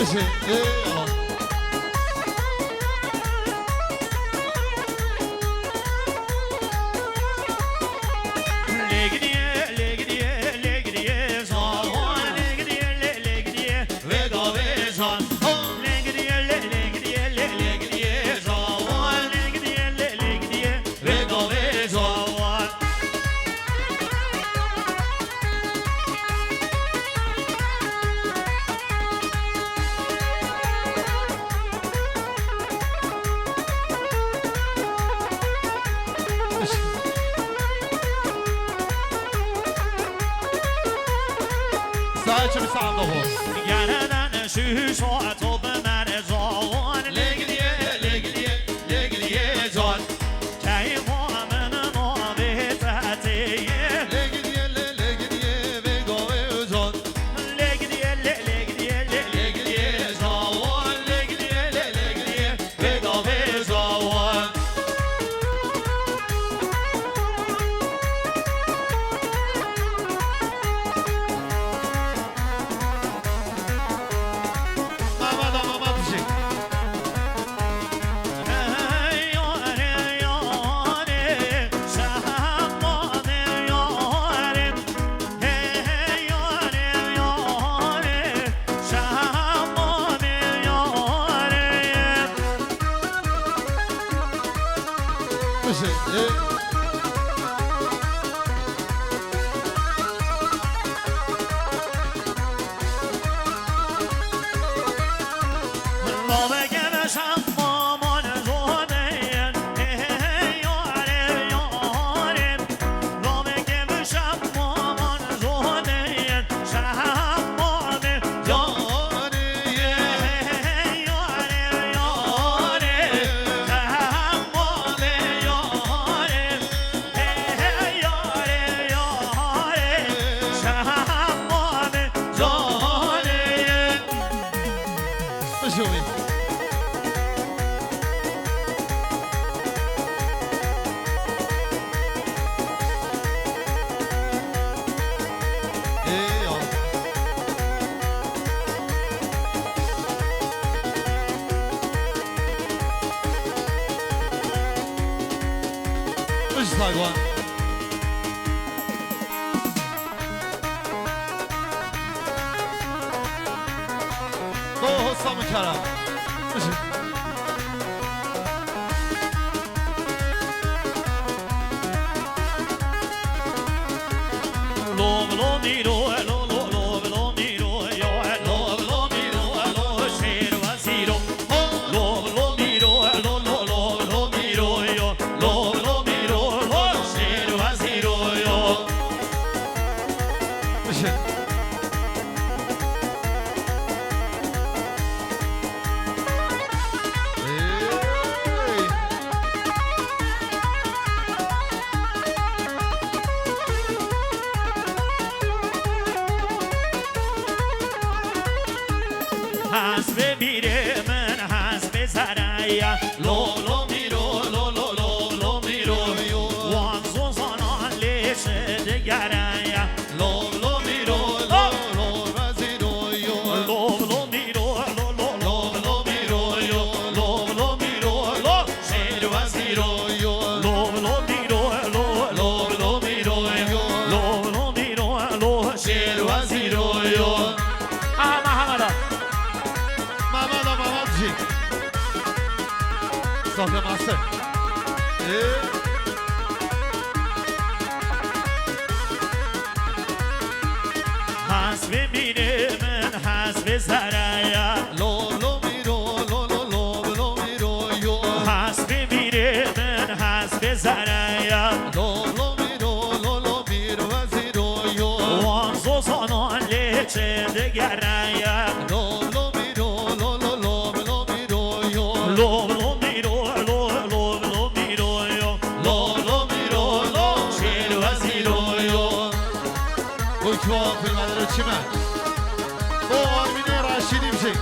بشه ساعة شو بساعة ضهور يانا شو شو بمن زون لقليه لقليه لقليه زون كيف من نوبتاتي لقليه لقليه بقوي زون لقليه لقليه لقليه زون لقليه لقليه بقوي زون ساقوان حسام کرم لو لو میرو لو لو لو لو میرو یا لو لو میرو لو شیر وزیرو لو لو میرو لو لو لو لو میرو یا لو لو میرو لو شیر وزیرو یا حسب میره من حسب سرایا لو لو میرو لو لو لو لو میرو وان زوزانا لیش دگرایا لو لو میرو لو لو وزیرو لو لو میرو لو لو لو لو میرو لو لو میرو لو شیر وزیرو لو لو میرو لو لو لو میرو لو لو میرو لو شیر وزیرو صافي معصر حسب میره من حسب سرایا لو لو میرو لو لو لو لو میرو حسب میره من حسب سرایا لو لو میرو لو لو میرو وزیرو وان زوزانا لیچه دگرایا لو لو میرو لو لو لو لو میرو لو لو میرو لو لو لو میرو لو لو میرو لو شیر وزیرو Bu iki oğlan filmleri kime? Bu Amine Raşidi bir şey.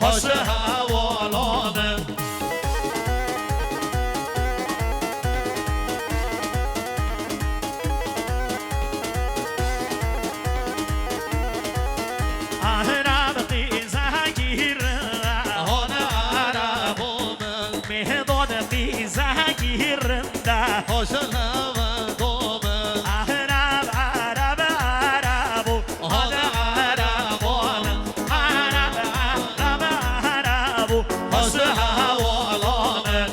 باش هوالانم باش هوالانم عرب عرب عرب هذا عرب عرب عرب عرب باش هوالانم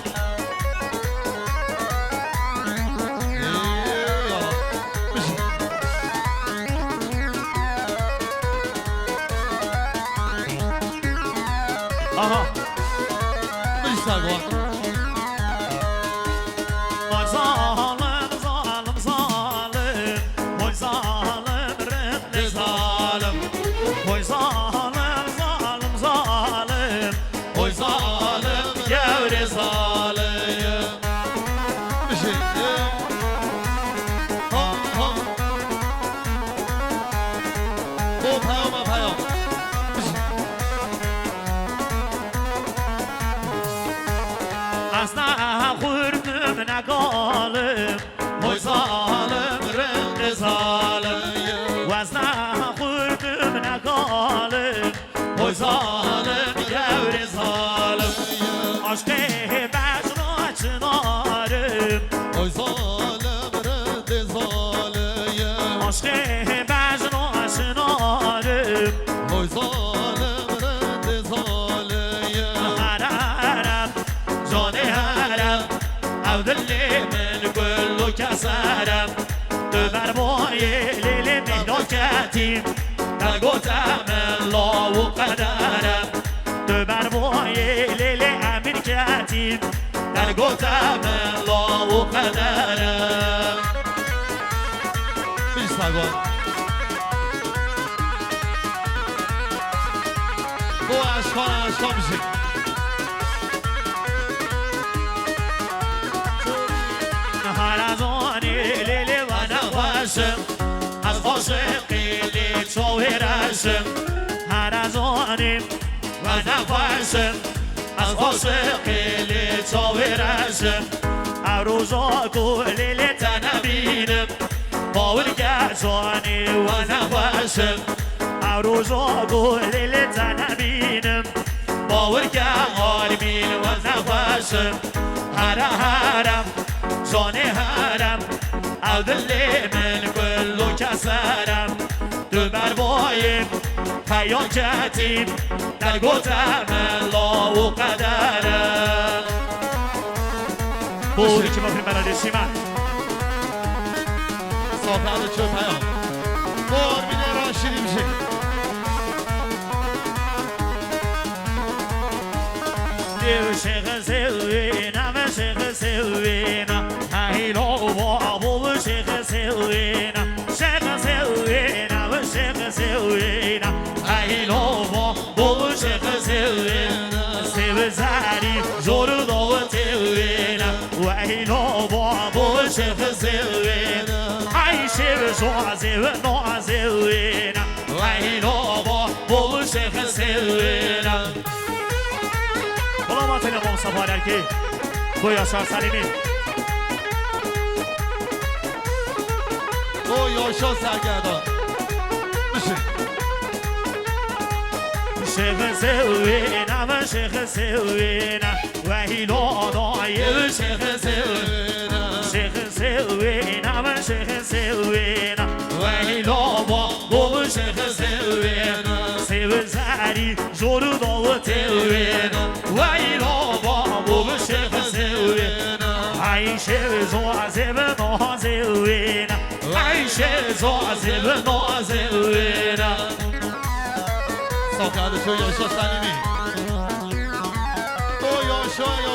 آها مش ساقوا ظالم ظالم ظالم وي ظالم رد ظالم وي ظالم ظالم ظالم وي ظالم يا ظالم مشي ها ها مو پیام ما پیام أصلا خورتم نقالم وي ظالم رد ظالم وأصلا خورتم نقالم وي ظالم يا ظالم عشق بجنا چنارم وي ظالم رد ظالم عشق بجنا چنارم وي ظالم رد ظالم حرم جان حرم عبدالله من كل کسرم تو بر مایه لیل مهلاکتیم در گفتم الله و قدرم تو بر مایه لیل امیر کتیم در گفتم الله و قدرم مش ساقوا بو عشقان مشي هر از آنی لیل و نوشم از عاشقی لیل شوهرشم هر از آنی و نوشم از عاشقی لیل شوهرشم عروضا کل لیل تنبینم باور گشانی و نوشم عروضا کل لیل تنبینم باور گشانی و نوشم حرم جان حرم عبدالله من کل کسرم دو بروایم پیان کتیم در گفتم الله و قدرم بوری که ما فیلم برادشی من صافت چه پیام بار بینه راشیدی میشه دیو شیخ سوینم شیخ سوینم هیلو بابو شیخ سوینم شیخ سوینم شیخ سوینم هیلو بابو شیخ سوینم سیو زاری زور دو تیوینم و هیلو بابو شیخ سوینم های شیو شوازیو نوازیوینم و هیلو بابو شیخ سوینم سلامت امام سفارر کی بو یاشار سلیمی بو یاشار سرگردان میشه شیخ سوینم شیخ سوینم و هیلو دای شیخ سوینم شیخ سوینم شیخ سوینم و هیلو بابو شیخ سوینم سیو زاری زور دو تیوینم و هیلو بابو شیخ سوینم عیشه زوازب نازوینم عیشه زوازب نازوینم صافت چه یاشار سلیمی بو یاشار